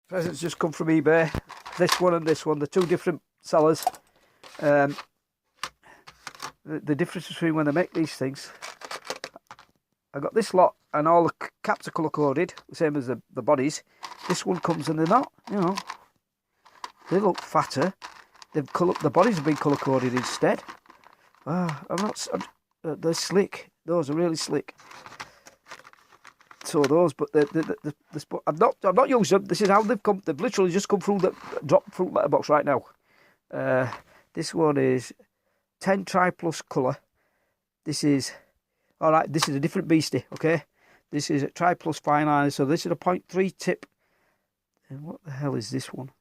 Presents just come from eBay. This one and this one, the two different sellers. The difference between when they make these things. I got this lot, and all the caps are colour coded, the same as the bodies. This one comes and they're not. You know, they look fatter. The bodies have been colour coded instead. They're slick. Those are really slick. So those, but I've not used them. This is how they've come. They've literally just come through the drop fruit letterbox right now. This one is 10 tri plus colour. This is all right. This is a different beastie. Okay, this is a tri plus fine line. So this is a 0.3 tip. And what the hell is this one?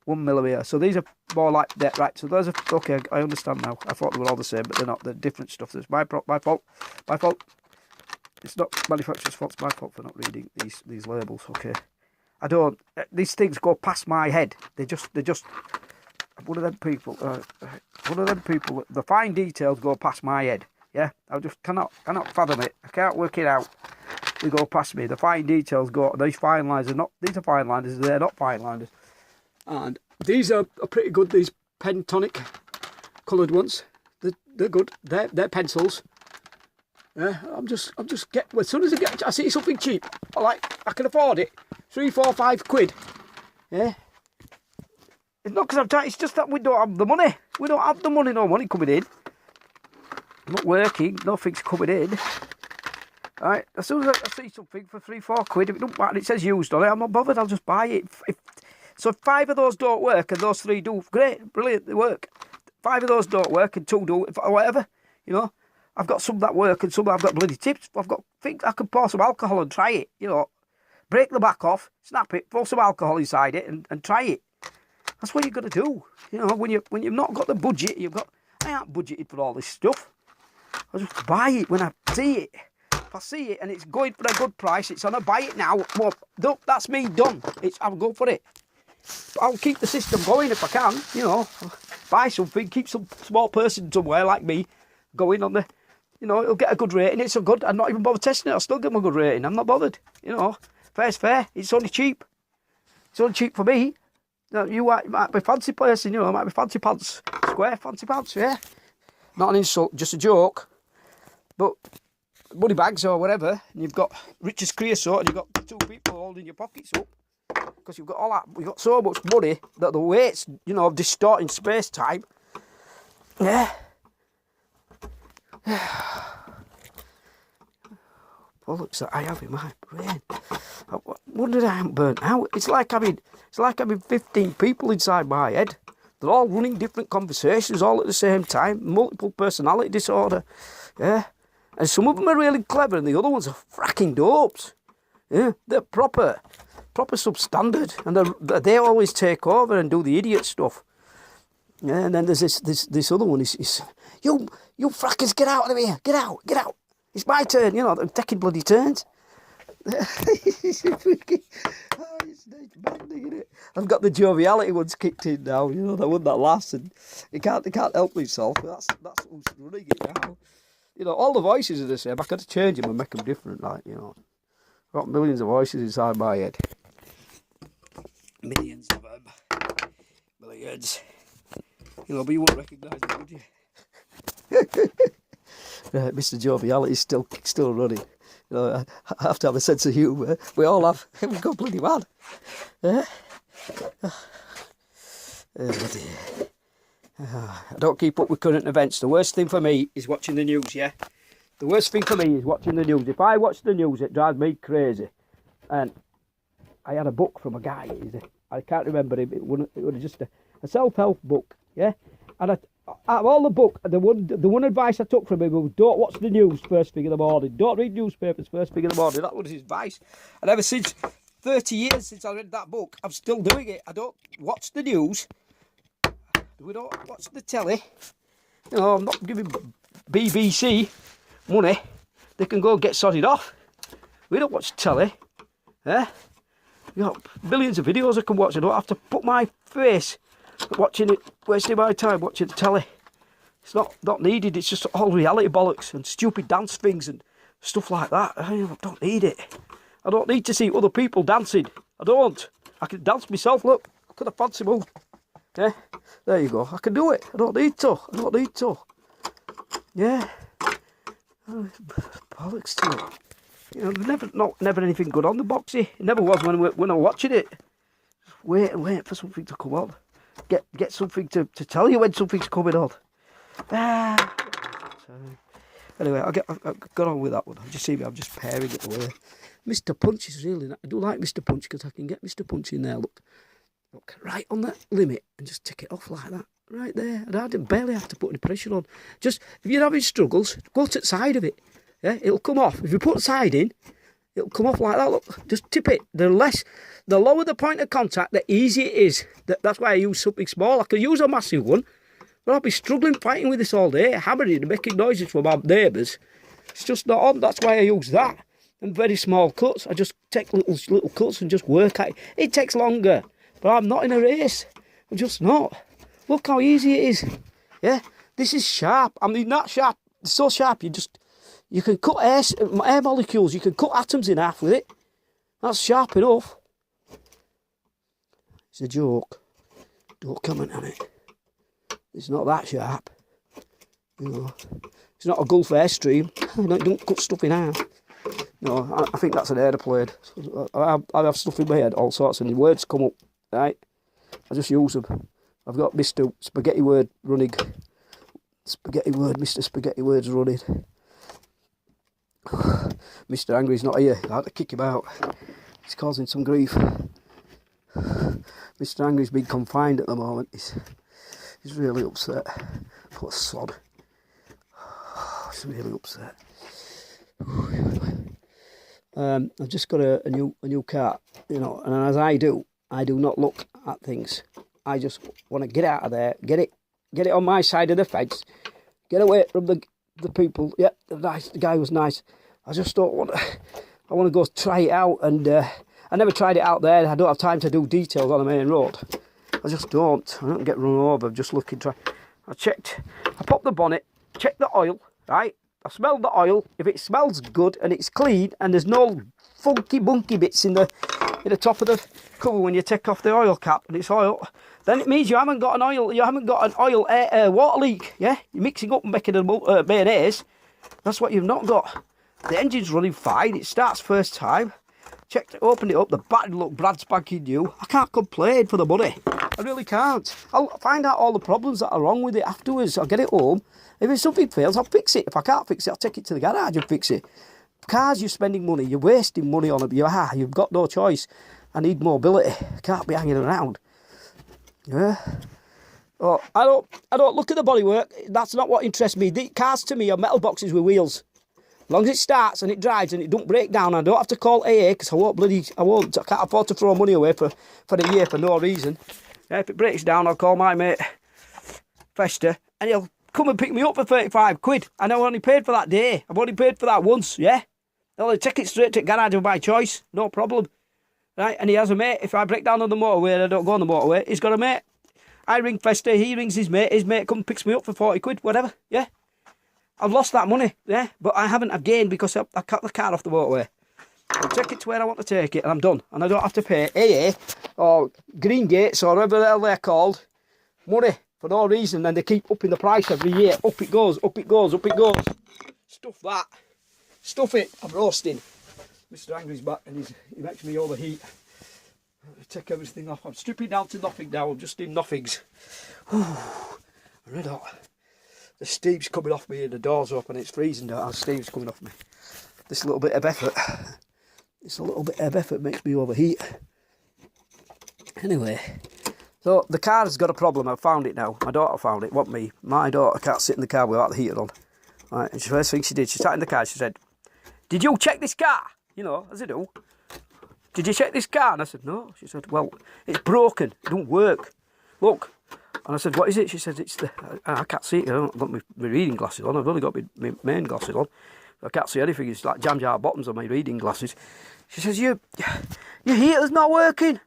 1mm. So these are more like that, right? So those are okay. I understand now. I thought they were all the same, but they're not. They're different stuff. That's my fault. My fault. It's not manufacturer's fault. It's my fault for not reading these labels. Okay, I don't. These things go past my head. They just. One of them people. The fine details go past my head. Yeah, I just cannot fathom it. I can't work it out. They go past me. The fine details go. These fine lines are not. These are fine liners. They're not fine liners. And these are pretty good. These Pentonic coloured ones. They're good. They're pencils. Yeah, I'm just as soon as I see something cheap, I can afford it. 3, 4, 5 quid. Yeah. It's not because I'm tight. It's just that we don't have the money. We don't have the money. No money coming in. I'm not working. Nothing's coming in. All right. As soon as I see something for 3, 4 quid, if it don't matter, it says used on it, I'm not bothered. I'll just buy it. So if 5 of those don't work and those 3 do, great, brilliant, they work. 5 of those don't work and 2 do, or whatever, you know. I've got some that work and some that I've got bloody tips. I've got things I can pour some alcohol and try it, you know. Break the back off, snap it, throw some alcohol inside it and try it. That's what you've got to do. You know, when you've not got the budget, I ain't budgeted for all this stuff. I just buy it when I see it. If I see it and it's going for a good price, it's on a buy it now. Well, that's me done. I'll go for it. I'll keep the system going if I can, you know. Buy something, keep some small person somewhere like me going on the, you know, it'll get a good rating. It's a good, I'm not even bothered testing it, I'll still give them a good rating. I'm not bothered, you know. Fair's fair, it's only cheap. It's only cheap for me. You might be fancy person, you know, might be fancy pants. Square fancy pants, yeah. Not an insult, just a joke. But money bags or whatever, and you've got richest creosote and you've got 2 people holding your pockets up. Because you've got all that, you've got so much money that the weight's, you know, distorting space-time. Yeah. Bollocks that I have in my brain. I wonder I haven't burnt out. It's like having 15 people inside my head. They're all running different conversations all at the same time. Multiple personality disorder. Yeah. And some of them are really clever and the other ones are fracking dopes. Yeah. They're proper substandard, and they always take over and do the idiot stuff. Yeah, and then there's this other one. Is you frackers, get out of here, get out. It's my turn, you know. I'm taking bloody turns. It's maddening, isn't it? I've got the joviality ones kicked in now. You know, the one that laughs and he can't help himself. That's who's running it now. You know, all the voices are the same. I could change them and make them different, like, you know. I've got millions of voices inside my head. Millions of them. Millions. You know, but you won't recognise them, would you? Right, Mr. Joviality's still running. You know, I have to have a sense of humour. We all have. We've got bloody mad. Oh dear. I don't keep up with current events. The worst thing for me is watching the news, yeah? The worst thing for me is watching the news. If I watch the news, it drives me crazy. And I had a book from a guy. I can't remember him. It was just a self-help book, yeah? And out of all the book, the one advice I took from him was don't watch the news first thing in the morning. Don't read newspapers first thing in the morning. That was his advice. And ever since 30 years since I read that book, I'm still doing it. I don't watch the news. We don't watch the telly. You know, I'm not giving BBC money. They can go get sodded off. We don't watch telly. Eh? You know, millions of videos I can watch. I don't have to put my face watching it, wasting my time watching the telly. It's not needed. It's just all reality bollocks and stupid dance things and stuff like that. I don't need it. I don't need to see other people dancing. I don't. I can dance myself, look at the fancy move. Yeah, there you go. I can do it. I don't need to. Yeah. Oh, bollocks to it. You know, never anything good on the boxy. It never was when I was watching it. Wait and wait for something to come on. Get something to tell you when something's coming on. Anyway, I've got on with that one. You see me, I'm just pairing it away. Mr. Punch is really nice. I do like Mr. Punch because I can get Mr. Punch in there, look, right on that limit and just tick it off like that. Right there. And I barely have to put any pressure on. Just, if you're having struggles, go to the side of it. Yeah, it'll come off. If you put the side in, it'll come off like that. Look, just tip it. The lower the point of contact, the easier it is. That's why I use something small. I could use a massive one, but I'll be struggling fighting with this all day, hammering and making noises for my neighbours. It's just not on. That's why I use that. And very small cuts. I just take little cuts and just work at it. It takes longer, but I'm not in a race. I'm just not. Look how easy it is. Yeah, this is sharp. I mean, that sharp. It's so sharp. You can cut air molecules. You can cut atoms in half with it. That's sharp enough. It's a joke. Don't comment on it. It's not that sharp. You know, it's not a Gulf Airstream. Don't cut stuff in half. No, I think that's an aeroplane. I have stuff in my head, all sorts, and the words come up, right? I just use them. I've got Mr. Spaghetti Word running. Mr. Spaghetti Word's running. Mr. Angry's not here. I had to kick him out. He's causing some grief. Mr. Angry's been confined at the moment. He's really upset. What a sod. He's really upset. I've just got a new car, you know, and as I do not look at things. I just want to get out of there, get it on my side of the fence, get away from the people. Yeah, the guy was nice. I just don't want to. I want to go try it out, and I never tried it out there. I don't have time to do details on the main road. I just don't. I don't get run over. I'm just looking. I popped the bonnet, checked the oil, right? I smelled the oil. If it smells good and it's clean and there's no funky bunky bits in the top of the cover when you take off the oil cap and it's oil, then it means you haven't got an oil water leak. Yeah, you're mixing up and making a mayonnaise. That's what you've not got. The engine's running fine. It starts first time. Opened it up. The battery looked brand spanking new. I can't complain for the money. I really can't. I'll find out all the problems that are wrong with it afterwards. I'll get it home. If something fails, I'll fix it. If I can't fix it, I'll take it to the garage and fix it. Cars, you're spending money. You're wasting money on them. You've got no choice. I need mobility. I can't be hanging around. Yeah. Oh, I don't look at the bodywork. That's not what interests me. The cars to me are metal boxes with wheels. As long as it starts and it drives and it don't break down, I don't have to call AA because I can't afford to throw money away for a year for no reason. Yeah, if it breaks down, I'll call my mate Fester and he'll come and pick me up for 35 quid. And I've only paid for that day. I've only paid for that once, yeah? They'll take it straight to the garage of my choice, no problem. Right, and he has a mate. If I break down on the motorway and I don't go on the motorway, he's got a mate. I ring Fester, he rings his mate comes and picks me up for 40 quid, whatever, yeah? I've lost that money, yeah, but I haven't again because I cut the car off the motorway. I'll take it to where I want to take it and I'm done. And I don't have to pay AA or Green Gates or whatever the hell they're called money for no reason, and they keep upping the price every year. Up it goes, up it goes, up it goes. Stuff that. Stuff it. I'm roasting. Mr. Angry's back and he makes me overheat. I take everything off. I'm stripping down to nothing now. I'm just in nothings. I'm red hot. The steam's coming off me and the door's open. It's freezing now. The steam's coming off me. This little bit of effort makes me overheat. Anyway, so the car's got a problem. I've found it now. My daughter found it. What me? My daughter can't sit in the car without the heater on. Right, and the first thing she did, she sat in the car. She said, "Did you check this car?" You know, as I do. "Did you check this car?" And I said, "No." She said, "Well, it's broken. It don't work. Look." And I said, "What is it?" She said, "It's the..." I can't see it. I don't got my reading glasses on. I've only got my main glasses on. I can't see anything. It's like jam jar bottoms on my reading glasses. She says, your heater's not working."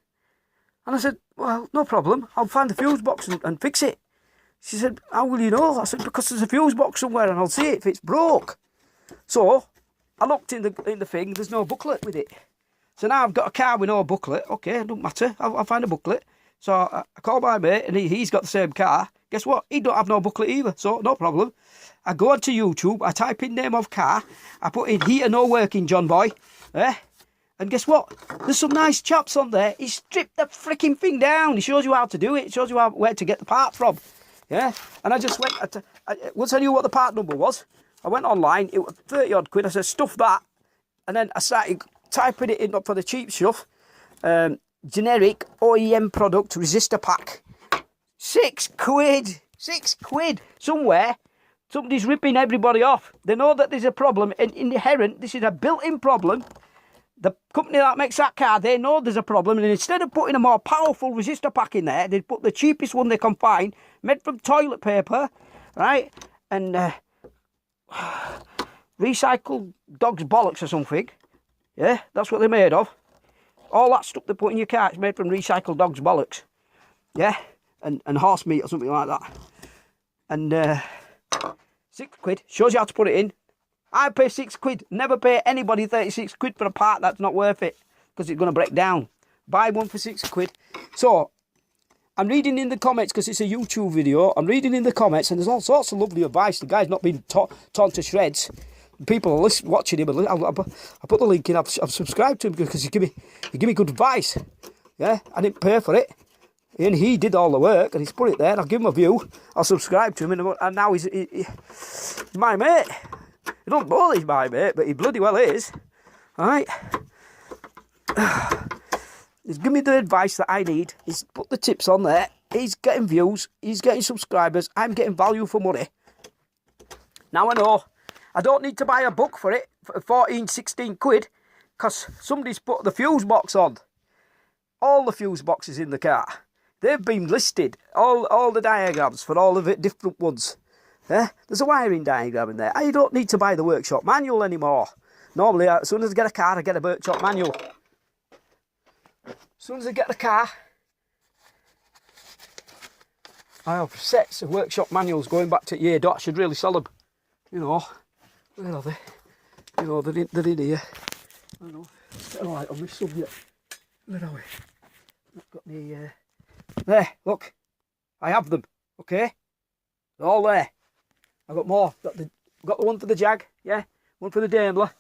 And I said, "Well, no problem. I'll find the fuse box and fix it." She said, "How will you know?" I said, "Because there's a fuse box somewhere and I'll see it if it's broke." So I looked in the thing. There's no booklet with it. So now I've got a car with no booklet. Okay, it doesn't matter. I'll find a booklet. So I call my mate, and he's got the same car. Guess what? He don't have no booklet either, so no problem. I go onto YouTube, I type in name of car, I put in heater no working, John boy. And guess what? There's some nice chaps on there. He stripped the freaking thing down. He shows you how to do it. He shows you where to get the part from. Yeah? And I just went, once I knew what the part number was, I went online, it was 30 odd quid. I said, stuff that. And then I started typing it in for the cheap stuff. Generic OEM product resistor pack. 6 quid. 6 quid. Somewhere, somebody's ripping everybody off. They know that there's a problem, and inherent, this is a built-in problem. The company that makes that car, they know there's a problem, and instead of putting a more powerful resistor pack in there, they put the cheapest one they can find, made from toilet paper, right? And recycled dog's bollocks or something. Yeah, that's what they're made of. All that stuff they put in your car is made from recycled dog's bollocks. Yeah, and horse meat or something like that. And 6 quid, shows you how to put it in. I pay 6 quid, never pay anybody 36 quid for a part that's not worth it, because it's going to break down. Buy one for 6 quid. So, I'm reading in the comments, because it's a YouTube video, I'm reading in the comments, and there's all sorts of lovely advice. The guy's not been torn to shreds. People are watching him. I'll put the link in. I've subscribed to him because he give me good advice. Yeah, I didn't pay for it, and he did all the work, and he's put it there. And I'll give him a view. I'll subscribe to him, and now he's my mate. He don't know he's my mate, but he bloody well is. All right. He's given me the advice that I need. He's put the tips on there. He's getting views. He's getting subscribers. I'm getting value for money. Now I know. I don't need to buy a book for it for 14, 16 quid, because somebody's put the fuse box on. All the fuse boxes in the car. They've been listed. All the diagrams for all of it, different ones. Yeah? There's a wiring diagram in there. I don't need to buy the workshop manual anymore. Normally, as soon as I get a car, I get a workshop manual. As soon as I get the car, I have sets of workshop manuals going back to year dot. I should really sell them. You know, where are they? You know, they're in here. I don't know. Get a light on this subject. Where are we? Not got any. There, look. I have them. Okay? They're all there. I've got more. Got the one for the Jag, yeah. One for the Daimler.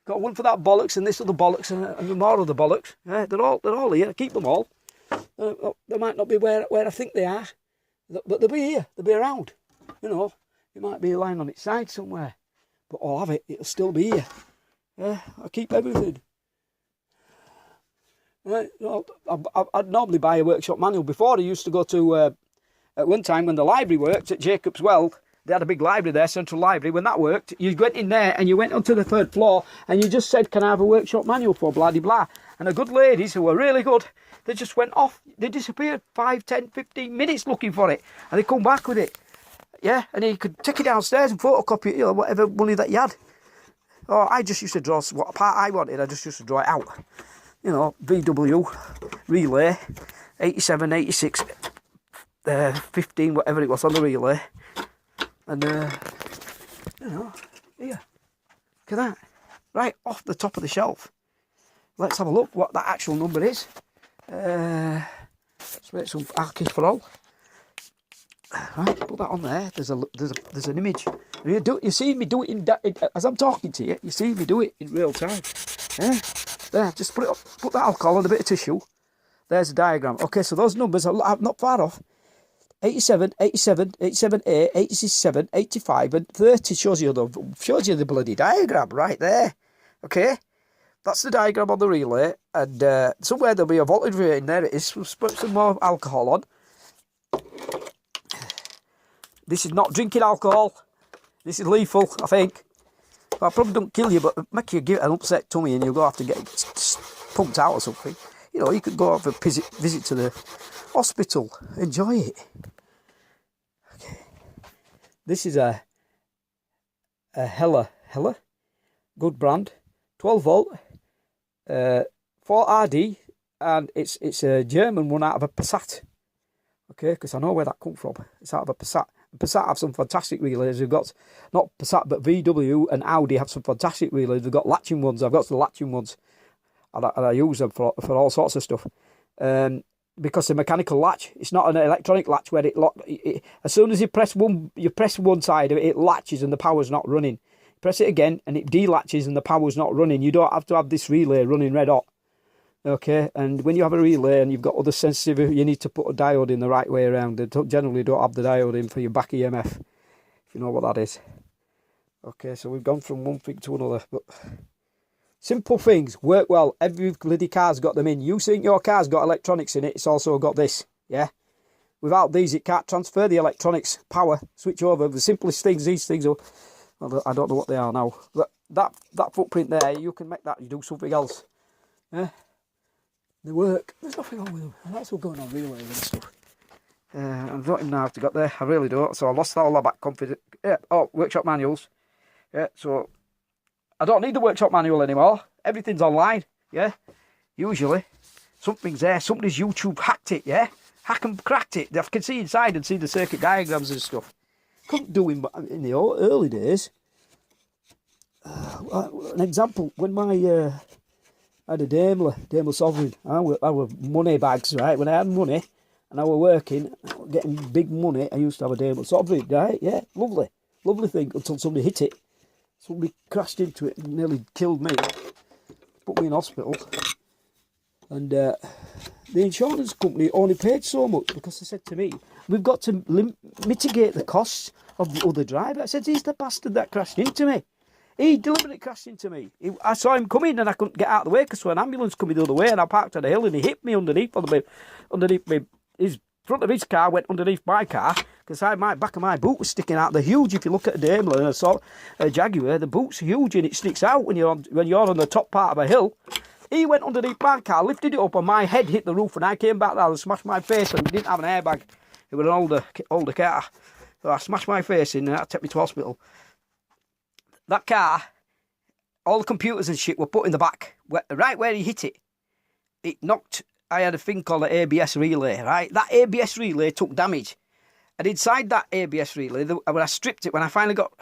Got one for that bollocks and this other bollocks and more of the bollocks. Yeah, they're all here. I keep them all. They might not be where I think they are, but they'll be here. They'll be around. You know, it might be lying on its side somewhere, but I'll have it. It'll still be here. Yeah, I keep everything. Right, I'd normally buy a workshop manual. Before I used to go to, at one time when the library worked at Jacob's Well, they had a big library there, central library. When that worked, you went in there and you went onto the 3rd floor and you just said, can I have a workshop manual for blah, blah, blah. And the good ladies who were really good, they just went off. They disappeared 5, 10, 15 minutes looking for it. And they come back with it. Yeah, and you could take it downstairs and photocopy it, you know, whatever money that you had. Oh, I just used to draw what part I wanted. I just used to draw it out. You know, VW, relay, 87, 86, 15, whatever it was on the relay. And, you know, here, look at that. Right off the top of the shelf. Let's have a look what that actual number is. Let's make some Arcade for all. Right, put that on there. There's an image. You see me do it as I'm talking to you. You see me do it in real time. Yeah, there. Just put it up. Put that alcohol and a bit of tissue. There's a diagram. Okay, so those numbers are not far off. 87, 87, 87A, 87, 85, and 30 shows you the bloody diagram right there. Okay, that's the diagram on the relay, and somewhere there'll be a voltage rating in there. It is. We'll put some more alcohol on. This is not drinking alcohol. This is lethal, I think. Well, I probably don't kill you, but make you get an upset tummy and you'll go have to get pumped out or something. You know, you could go have a visit to the hospital. Enjoy it. Okay. This is a Hella, good brand, 12 volt, 4RD, and it's a German one out of a Passat. Okay, because I know where that come from. It's out of a Passat. Passat have some fantastic relays. We've got, not Passat, but VW and Audi have some fantastic relays. We've got latching ones. I've got the latching ones. and I use them for all sorts of stuff. Because the mechanical latch, it's not an electronic latch where as soon as you press one side of it, it latches and the power's not running. Press it again and it delatches and the power's not running. You don't have to have this relay running red hot. Okay, and when you have a relay and you've got other sensitive, you need to put a diode in the right way around. They generally don't have the diode in for your back EMF, if you know what that is. Okay, so we've gone from one thing to another, but simple things work well. Every bloody car's got them in. You think your car's got electronics in it, it's also got this, yeah? Without these, it can't transfer the electronics, power, switch over. The simplest things, these things are, I don't know what they are now. But that footprint there, you can make that, you do something else. Yeah? They work. There's nothing wrong with them. That's what's going on really and stuff. I don't even know how to get there. I really don't. So I lost all that confidence. Yeah. Oh, workshop manuals. Yeah. So I don't need the workshop manual anymore. Everything's online. Yeah. Usually, something's there. Somebody's YouTube hacked it. Yeah. Hack and cracked it. I can see inside and see the circuit diagrams and stuff. Couldn't do in the early days. An example, when I had a Daimler Sovereign. I were money bags, right? When I had money and I were working, getting big money, I used to have a Daimler Sovereign, right? Yeah, lovely thing until somebody hit it. Somebody crashed into it and nearly killed me. Put me in hospital. And the insurance company only paid so much because they said to me, we've got to mitigate the costs of the other driver. I said, he's the bastard that crashed into me. He deliberately crashed into me. I saw him coming and I couldn't get out of the way because an ambulance coming the other way and I parked on a hill and he hit me underneath me. His front of his car went underneath my car because back of my boot was sticking out. They're huge. If you look at a Daimler and a Jaguar, the boot's huge and it sticks out when you're on the top part of a hill. He went underneath my car, lifted it up and my head hit the roof and I came back down and smashed my face and didn't have an airbag. It was an older car. So I smashed my face in and that took me to hospital. That car, all the computers and shit were put in the back. Right where he hit it, it knocked. I had a thing called an ABS relay, right? That ABS relay took damage. And inside that ABS relay, when I stripped it, when I finally got...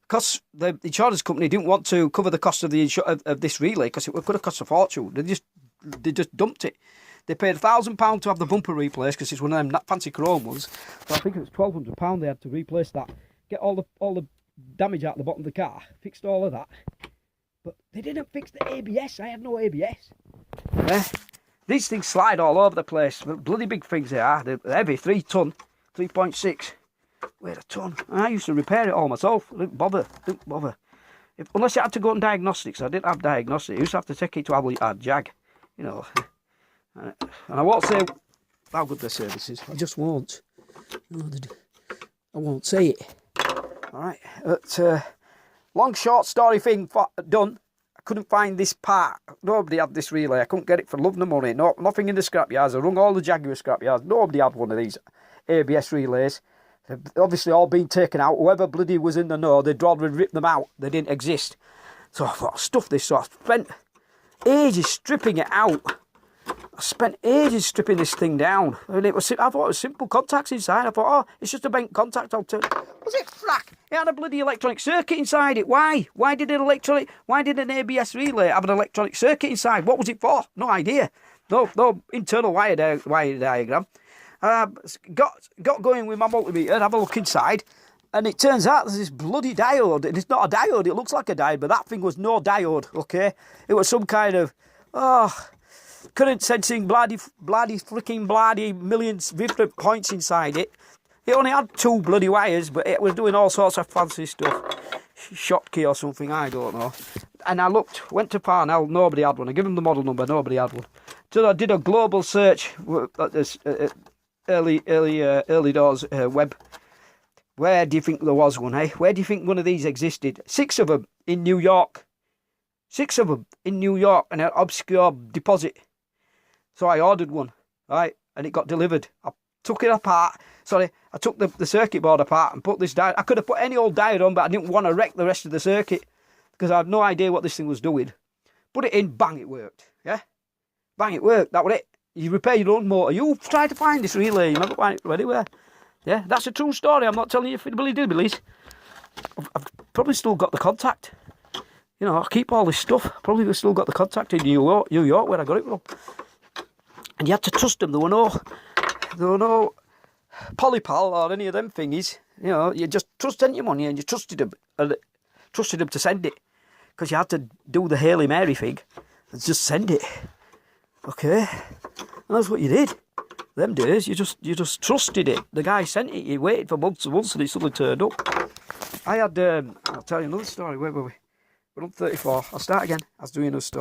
Because the insurance company didn't want to cover the cost of this relay, because it could have cost a fortune. They just dumped it. They paid £1,000 to have the bumper replaced, because it's one of them fancy chrome ones. So I think it was £1,200 they had to replace that. Get all the damage out the bottom of the car, fixed all of that, but they didn't fix the ABS. I had no ABS. These things slide all over the place. Bloody big things they are. They're heavy, 3 ton, 3.6. Weighed a ton. I used to repair it all myself. Didn't bother. Unless you had to go on diagnostics. I didn't have diagnostics. I used to have to take it to a Jag, you know. And I won't say how good their service is. I just won't. I won't say it. Alright, long short story thing done. I couldn't find this part. Nobody had this relay. I couldn't get it for love nor money. No, nothing in the scrapyards. I rung all the Jaguar scrapyards. Nobody had one of these ABS relays. They've obviously all been taken out. Whoever bloody was in the know, they'd rather rip them out. They didn't exist. So I thought, stuff this. So I spent ages stripping it out. I spent ages stripping this thing down. And I thought it was simple contacts inside. I thought, oh, it's just a bent contact. I'll turn. Was it frack? It had a bloody electronic circuit inside it. Why? Why did an ABS relay have an electronic circuit inside? What was it for? No idea. No internal wire diagram. Got going with my multimeter, have a look inside, and it turns out there's this bloody diode. And it's not a diode, it looks like a diode, but that thing was no diode, okay? It was some kind of, current sensing bloody millions of different points inside it. It only had 2 bloody wires, but it was doing all sorts of fancy stuff. Schottky or something, I don't know. And I went to Parnell, nobody had one. I gave them the model number, nobody had one. So I did a global search at this early doors web. Where do you think there was one, eh? Where do you think one of these existed? 6 of them in New York. 6 of them in New York, in an obscure deposit. So I ordered one, right? And it got delivered. I took it apart. I took the circuit board apart and put this diode. I could have put any old diode on, but I didn't want to wreck the rest of the circuit because I had no idea what this thing was doing. Put it in, bang, it worked. Yeah? Bang, it worked. That was it. You repair your own motor. You try to find this relay. You never find it anywhere. Yeah? That's a true story. I'm not telling you fiddly-dibblies. I've probably still got the contact. You know, I keep all this stuff. Probably still got the contact in New York where I got it from. And you had to trust them. There were no Polypal or any of them thingies. You know, you just sent your money and you trusted them to send it, because you had to do the Hail Mary thing and just send it. Okay, and that's what you did. Them days, you just trusted it. The guy sent it. You waited for months and months, and it suddenly turned up. I had I'll tell you another story. Where were we? We're on 34. I'll start again. I was doing another story.